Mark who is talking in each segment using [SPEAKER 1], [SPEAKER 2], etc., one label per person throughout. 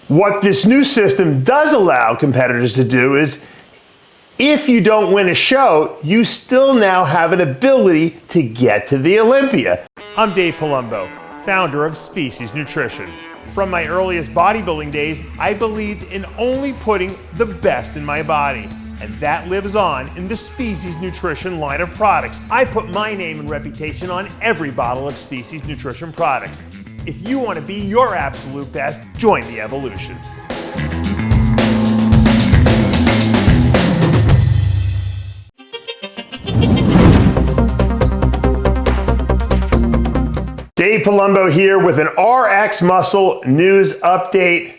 [SPEAKER 1] What this new system does allow competitors to do is, if you don't win a show, you still now have an ability to get to the Olympia. I'm Dave Palumbo, founder of Species Nutrition. From my earliest bodybuilding days, I believed in only putting the best in my body. And that lives on in the Species Nutrition line of products. I put my name and reputation on every bottle of Species Nutrition products. If you want to be your absolute best, join the evolution. Dave Palumbo here with an RX Muscle news update.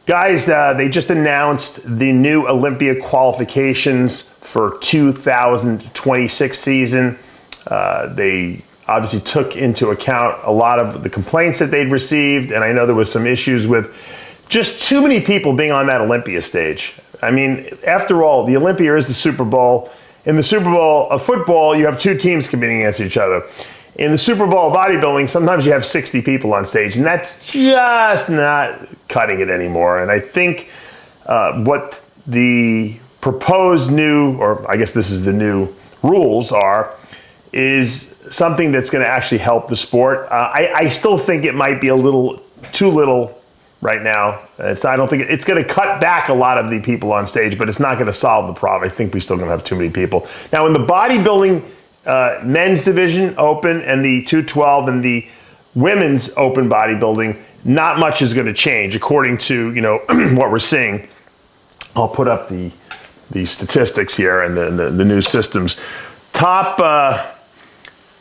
[SPEAKER 1] Guys, they just announced the new Olympia qualifications for 2026 season. They obviously took into account a lot of the complaints that they'd received, and I know there was some issues with just too many people being on that Olympia stage. I mean, after all, the Olympia is the Super Bowl. In the Super Bowl of football, you have two teams competing against each other. In the Super Bowl of bodybuilding, sometimes you have 60 people on stage, and that's just not cutting it anymore. And I think what the proposed new, or I guess this is the new rules are, is something that's going to actually help the sport. I still think it might be a little too little right now. I don't think it's going to cut back a lot of the people on stage, but it's not going to solve the problem. I think we're still going to have too many people. Now, in the bodybuilding men's division open and the 212 and the women's open bodybuilding, not much is going to change according to what we're seeing. I'll put up the statistics here and the new systems. Top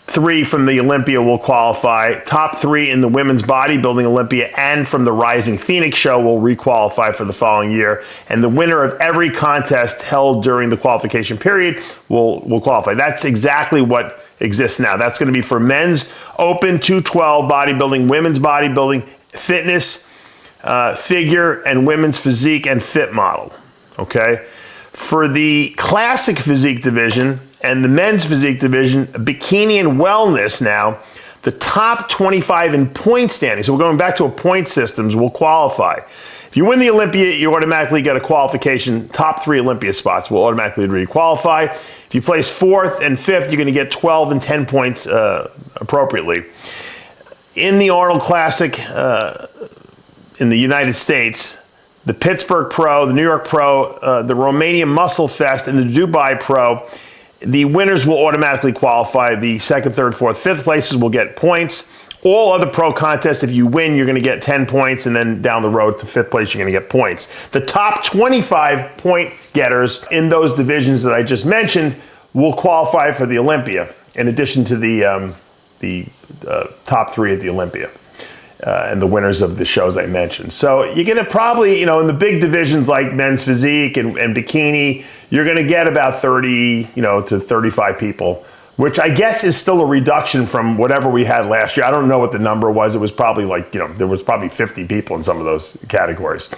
[SPEAKER 1] three from the Olympia will qualify. Top three in the women's bodybuilding Olympia and from the Rising Phoenix show will requalify for the following year. And the winner of every contest held during the qualification period will qualify. That's exactly what exists now. That's going to be for men's open 212 bodybuilding, women's bodybuilding, fitness, figure, and women's physique and fit model. Okay? For the classic physique division and the men's physique division, bikini and wellness now, the top 25 in point standing, so we're going back to a point systems, will qualify. If you win the Olympia, you automatically get a qualification. Top three Olympia spots will automatically re-qualify. If you place fourth and fifth, you're going to get 12 and 10 points appropriately. In the Arnold Classic in the United States, the Pittsburgh Pro, the New York Pro, the Romania Muscle Fest, and the Dubai Pro, the winners will automatically qualify. The second, third, fourth, fifth places will get points. All other pro contests, if you win, you're going to get 10 points, and then down the road to fifth place, you're going to get points. The top 25 point getters in those divisions that I just mentioned will qualify for the Olympia, in addition to the top three at the Olympia. And the winners of the shows I mentioned. So you're going to probably, in the big divisions like men's physique and bikini, you're going to get about 30, to 35 people, which I guess is still a reduction from whatever we had last year. I don't know what the number was. It was probably like, there was probably 50 people in some of those categories.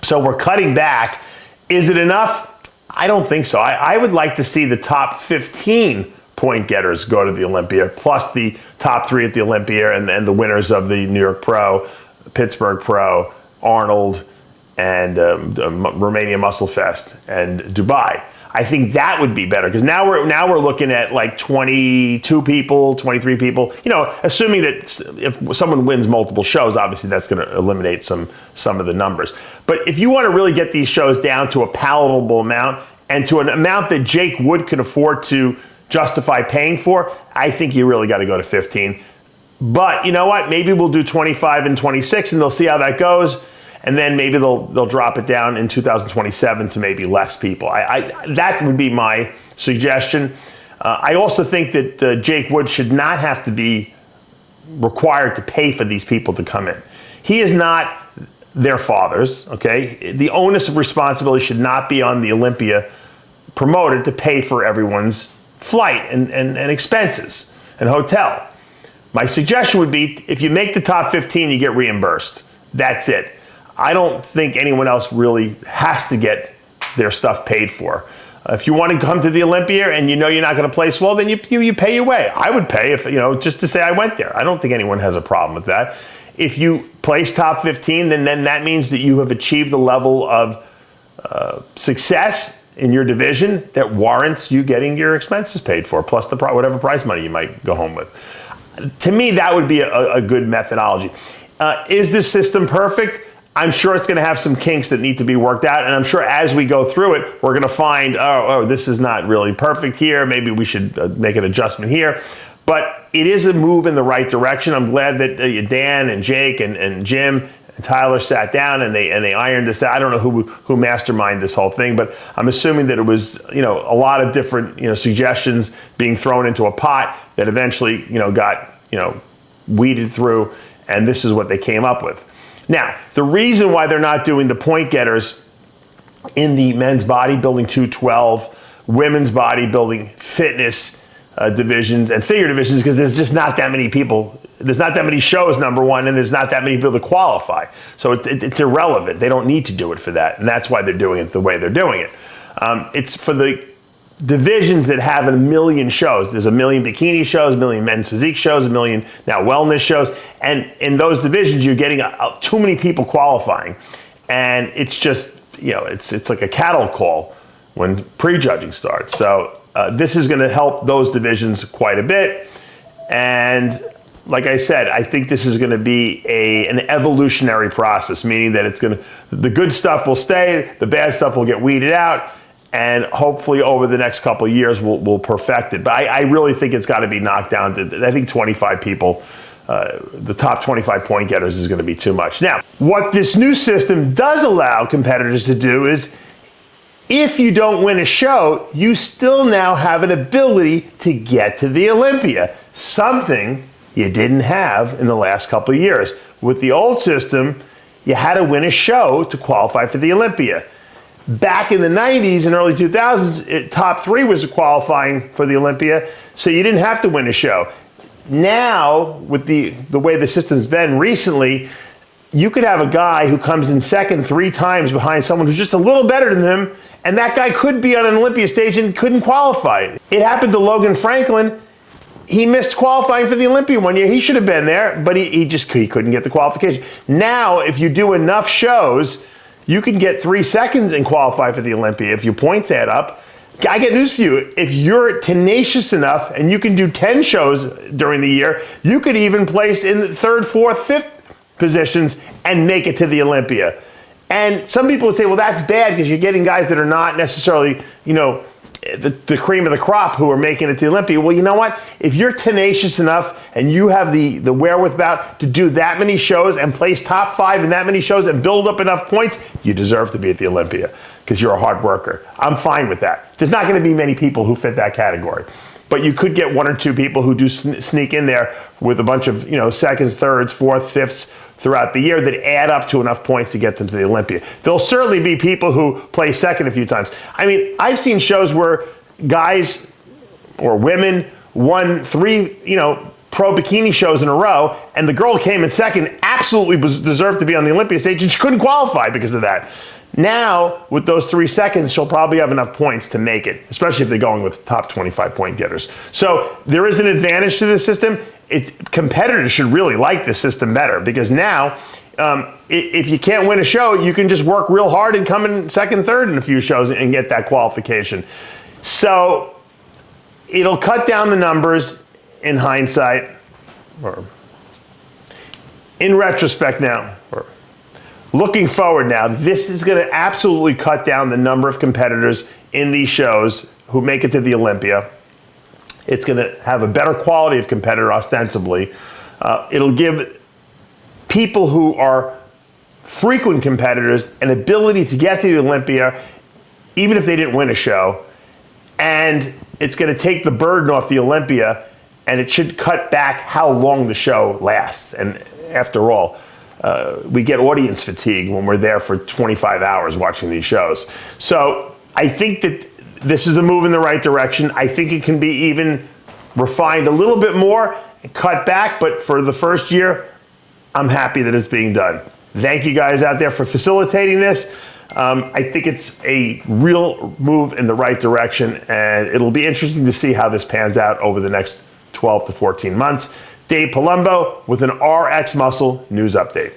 [SPEAKER 1] So we're cutting back. Is it enough? I don't think so. I would like to see the top 15 point getters go to the Olympia, plus the top three at the Olympia and the winners of the New York Pro, Pittsburgh Pro, Arnold, and Romania Muscle Fest and Dubai. I think that would be better, because now we're looking at like 22 people, 23 people. Assuming that if someone wins multiple shows, obviously that's going to eliminate some of the numbers. But if you want to really get these shows down to a palatable amount and to an amount that Jake Wood can afford to justify paying for, I think you really got to go to 15. But you know what? Maybe we'll do 25 and 26, and they'll see how that goes, and then maybe they'll drop it down in 2027 to maybe less people. That would be my suggestion. I also think that Jake Wood should not have to be required to pay for these people to come in. He is not their fathers. Okay, the onus of responsibility should not be on the Olympia promoter to pay for everyone's flight and expenses and hotel. My suggestion would be, if you make the top 15, you get reimbursed. That's it. I don't think anyone else really has to get their stuff paid for. If you want to come to the Olympia and you're not going to place well, then you pay your way. I would pay if, just to say I went there. I don't think anyone has a problem with that. If you place top 15, then that means that you have achieved the level of success in your division that warrants you getting your expenses paid for, plus the whatever prize money you might go home with. To me, that would be a good methodology. Is this system perfect? I'm sure it's going to have some kinks that need to be worked out, and I'm sure as we go through it, we're going to find, oh, this is not really perfect here. Maybe we should make an adjustment here. But it is a move in the right direction. I'm glad that Dan and Jake and Jim and Tyler sat down and they ironed this out. I don't know who masterminded this whole thing, but I'm assuming that it was a lot of different suggestions being thrown into a pot that eventually got weeded through, and this is what they came up with. Now, the reason why they're not doing the point getters in the men's bodybuilding 212, women's bodybuilding, fitness divisions, and figure divisions, because there's just not that many people. There's not that many shows, number one, and there's not that many people to qualify. So it's irrelevant. They don't need to do it for that, and that's why they're doing it the way they're doing it. It's for the divisions that have 1 million shows. There's 1 million bikini shows, 1 million men's physique shows, 1 million now wellness shows, and in those divisions you're getting too many people qualifying, and it's just it's like a cattle call when prejudging starts. So this is going to help those divisions quite a bit, and like I said, I think this is going to be an evolutionary process, meaning that the good stuff will stay, the bad stuff will get weeded out, and hopefully over the next couple of years we'll perfect it. But I really think it's got to be knocked down to, I think 25 people. The top 25 point getters is going to be too much. Now, what this new system does allow competitors to do is, if you don't win a show, you still now have an ability to get to the Olympia, something you didn't have in the last couple of years. With the old system, you had to win a show to qualify for the Olympia. Back in the 90s and early 2000s, top 3 was qualifying for the Olympia, so you didn't have to win a show. Now, with the way the system's been recently, you could have a guy who comes in second 3 times behind someone who's just a little better than him, and that guy could be on an Olympia stage and couldn't qualify. It happened to Logan Franklin. He missed qualifying for the Olympia one year. He should have been there, but he couldn't get the qualification. Now, if you do enough shows, you can get 3 seconds and qualify for the Olympia if your points add up. I get news for you. If you're tenacious enough and you can do 10 shows during the year, you could even place in the 3rd, 4th, 5th positions and make it to the Olympia. And some people would say, well, that's bad because you're getting guys that are not necessarily, the cream of the crop who are making it to the Olympia. Well, you know what? If you're tenacious enough and you have the wherewithal to do that many shows and place top 5 in that many shows and build up enough points, you deserve to be at the Olympia because you're a hard worker. I'm fine with that. There's not going to be many people who fit that category. But you could get 1 or 2 people who do sneak in there with a bunch of seconds, thirds, fourths, fifths throughout the year that add up to enough points to get them to the Olympia. There'll certainly be people who play second a few times. I mean, I've seen shows where guys or women won 3, pro bikini shows in a row, and the girl came in second, absolutely deserved to be on the Olympia stage, and she couldn't qualify because of that. Now, with those 3 seconds, she'll probably have enough points to make it, especially if they're going with top 25 point getters. So there is an advantage to this system. Competitors should really like this system better because now, if you can't win a show, you can just work real hard and come in second, third in a few shows and get that qualification. So it'll cut down the numbers in hindsight, or in retrospect now, or looking forward now, this is going to absolutely cut down the number of competitors in these shows who make it to the Olympia. It's going to have a better quality of competitor, ostensibly. It'll give people who are frequent competitors an ability to get to the Olympia, even if they didn't win a show. And it's going to take the burden off the Olympia, and it should cut back how long the show lasts. And after all, we get audience fatigue when we're there for 25 hours watching these shows. So I think that this is a move in the right direction. I think it can be even refined a little bit more and cut back, but for the first year, I'm happy that it's being done. Thank you guys out there for facilitating this. I think it's a real move in the right direction, and it'll be interesting to see how this pans out over the next 12 to 14 months. Dave Palumbo with an RX Muscle news update.